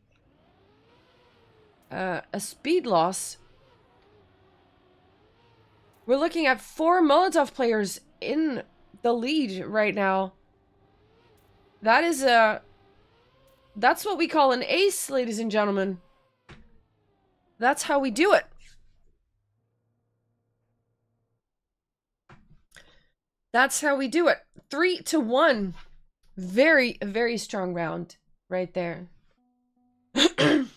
a speed loss. We're looking at 4 Molotov players in the lead right now. That is that's what we call an ace, ladies and gentlemen. That's how we do it. That's how we do it. 3-1. Very, very strong round right there. Let's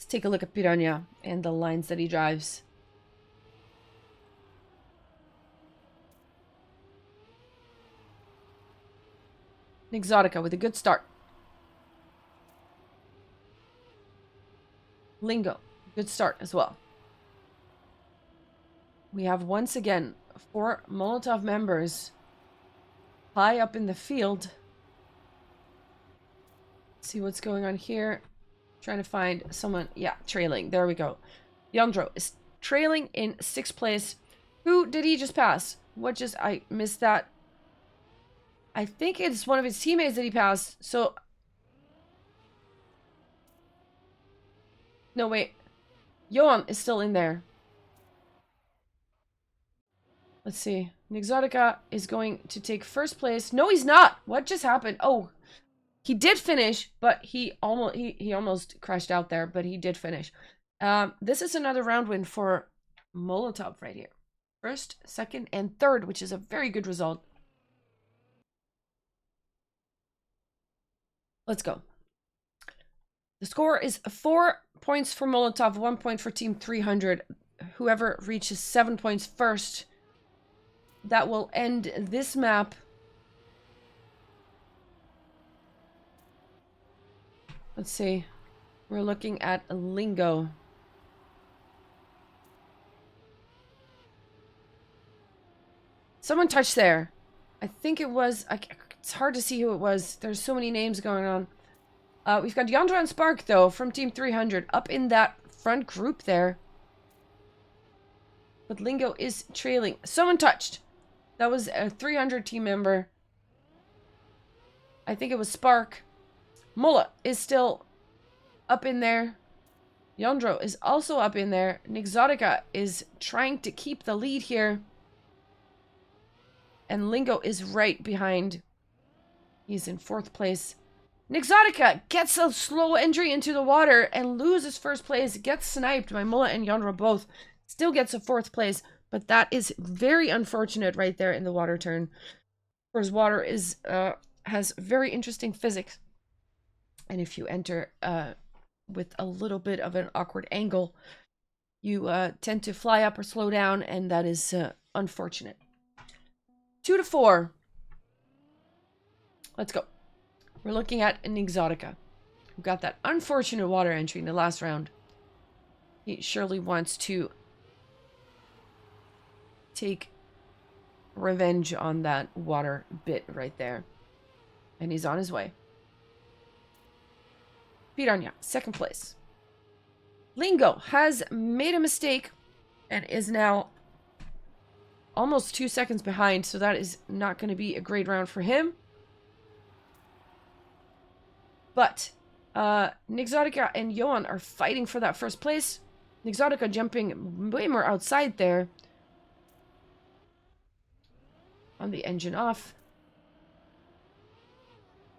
take a look at Piranha and the lines that he drives. Exotica with a good start. Lingo, good start as well. We have once again 4 Molotov members high up in the field. Let's see what's going on here. Trying to find someone. Yeah, trailing. There we go. Yandro is trailing in 6th place. Who did he just pass? What just... I missed that. I think it's one of his teammates that he passed. So... No, wait. Johan is still in there. Let's see. Nixotica is going to take 1st place. No, he's not. What just happened? Oh, He did finish, but he almost crashed out there, but he did finish. This is another round win for Molotov right here. First, second, and third, which is a very good result. Let's go. The score is 4 points for Molotov, 1 point for Team 300. Whoever reaches 7 points first, that will end this map. Let's see. We're looking at Lingo. Someone touched there. I think it was... it's hard to see who it was. There's so many names going on. We've got Yandra and Spark, though, from Team 300, up in that front group there. But Lingo is trailing. Someone touched. That was a 300 team member. I think it was Spark. Mola is still up in there. Yandro is also up in there. Nixotica is trying to keep the lead here. And Lingo is right behind. He's in 4th place. Nixotica gets a slow entry into the water and loses 1st place. Gets sniped by Mola and Yandro both. Still gets a 4th place. But that is very unfortunate right there in the water turn. Because water is has very interesting physics. And if you enter with a little bit of an awkward angle, you tend to fly up or slow down, and that is unfortunate. 2 to 4. Let's go. We're looking at an Exotica, who got that unfortunate water entry in the last round. He surely wants to take revenge on that water bit right there. And he's on his way. Piranha, 2nd place. Lingo has made a mistake and is now almost 2 seconds behind, so that is not going to be a great round for him. But Nixotica and Johan are fighting for that 1st place. Nixotica jumping way more outside there. On the engine off.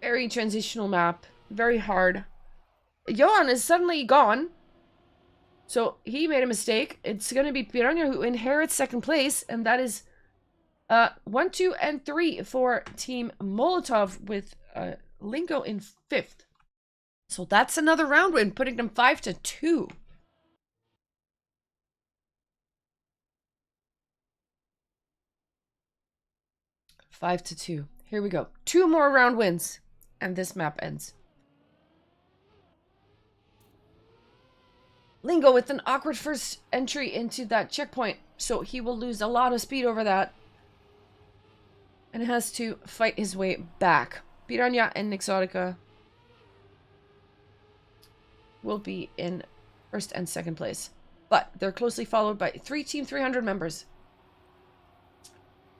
Very transitional map. Very hard. Johan is suddenly gone. So he made a mistake. It's going to be Piranha who inherits 2nd place. And that is 1, 2, and 3 for Team Molotov with Lingo in 5th. So that's another round win, putting them 5 to 2. Here we go. 2 more round wins, and this map ends. Lingo with an awkward first entry into that checkpoint, so he will lose a lot of speed over that. And has to fight his way back. Piranha and Nixotica will be in 1st and 2nd place. But they're closely followed by 3 Team 300 members.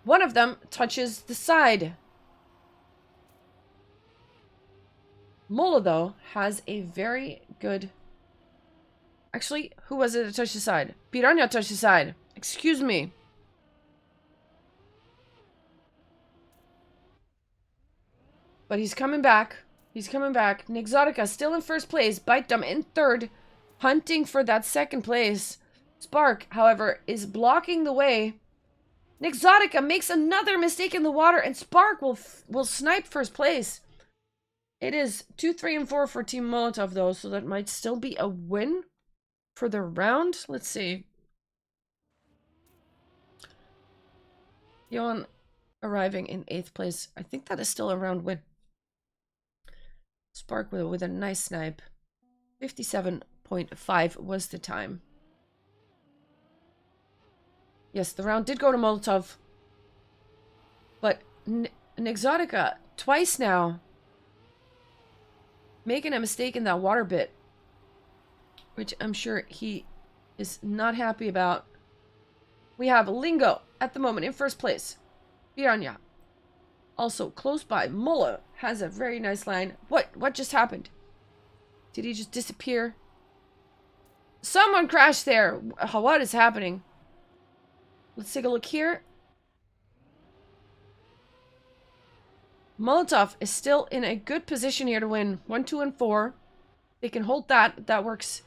One of them touches the side. Mola, though, has a very good... Actually, who was it that touched the side? Piranha touched the side. Excuse me. But he's coming back. He's coming back. Nixotica still in 1st place. Bite Dumb in 3rd. Hunting for that 2nd place. Spark, however, is blocking the way. Nixotica makes another mistake in the water, and Spark will snipe 1st place. It is 2, 3, and 4 for Team Molotov, though, so that might still be a win for the round. Let's see. Johan arriving in 8th place. I think that is still a round win. Spark with a nice snipe. 57.5 was the time. Yes, the round did go to Molotov. But Nixotica, twice now, making a mistake in that water bit. Which I'm sure he is not happy about. We have Lingo at the moment in 1st place. Piranha. Also close by. Mola has a very nice line. What just happened? Did he just disappear? Someone crashed there. What is happening? Let's take a look here. Molotov is still in a good position here to win. 1, 2, and 4. They can hold that. That works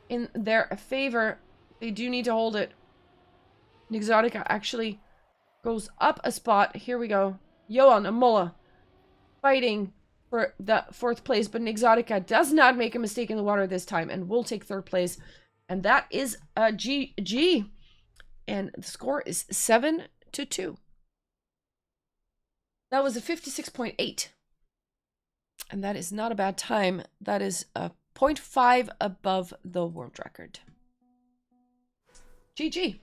in their favor. They do need to hold it. Exotica actually goes up a spot. Here we go. Johan and Mola fighting for the 4th place, but Exotica does not make a mistake in the water this time and will take 3rd place. And that is a GG. And the score is 7-2. That was a 56.8. And that is not a bad time. That is a 0.5 above the world record. GG.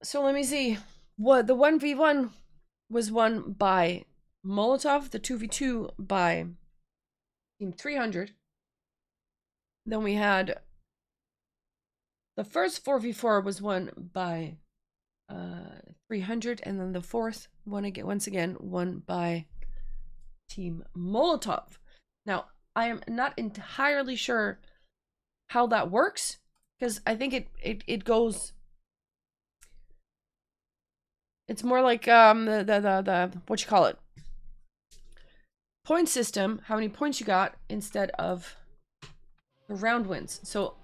So let me see. What the 1v1 was won by Molotov, the 2v2 by Team 300. Then we had the first 4v4 was won by 300, and then the 4th one again, once again, won by Team Molotov. Now, I am not entirely sure how that works, because I think it goes. It's more like the what you call it, point system, how many points you got instead of the round wins. So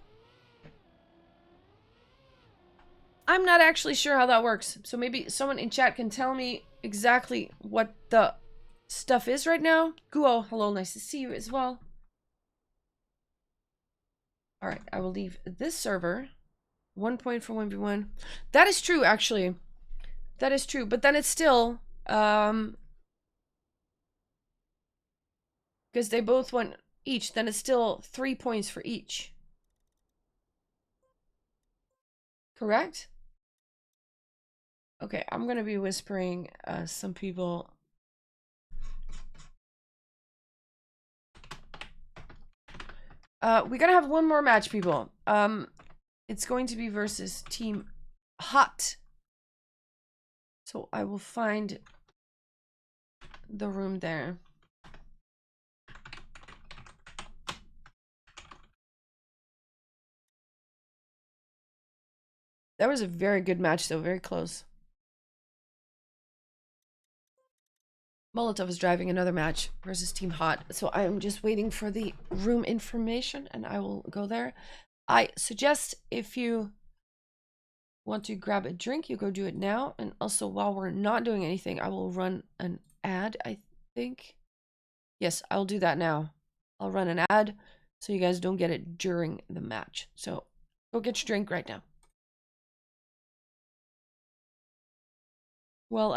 I'm not actually sure how that works. So maybe someone in chat can tell me exactly what the stuff is right now. Guo, hello, nice to see you as well. All right, I will leave this server. 1 point for 1v1. That is true, actually. That is true, but then it's still because they both won each, then it's still 3 points for each. Correct? Okay, I'm gonna be whispering some people. We gotta have one more match, people. It's going to be versus Team Hot. So I will find the room there. That was a very good match, though. Very close. Molotov is driving another match versus Team Hot. So I am just waiting for the room information, and I will go there. I suggest if you want to grab a drink, you go do it now. And also, while we're not doing anything, I will run an ad, I think. Yes, I'll do that now. I'll run an ad so you guys don't get it during the match. So go get your drink right now. Well,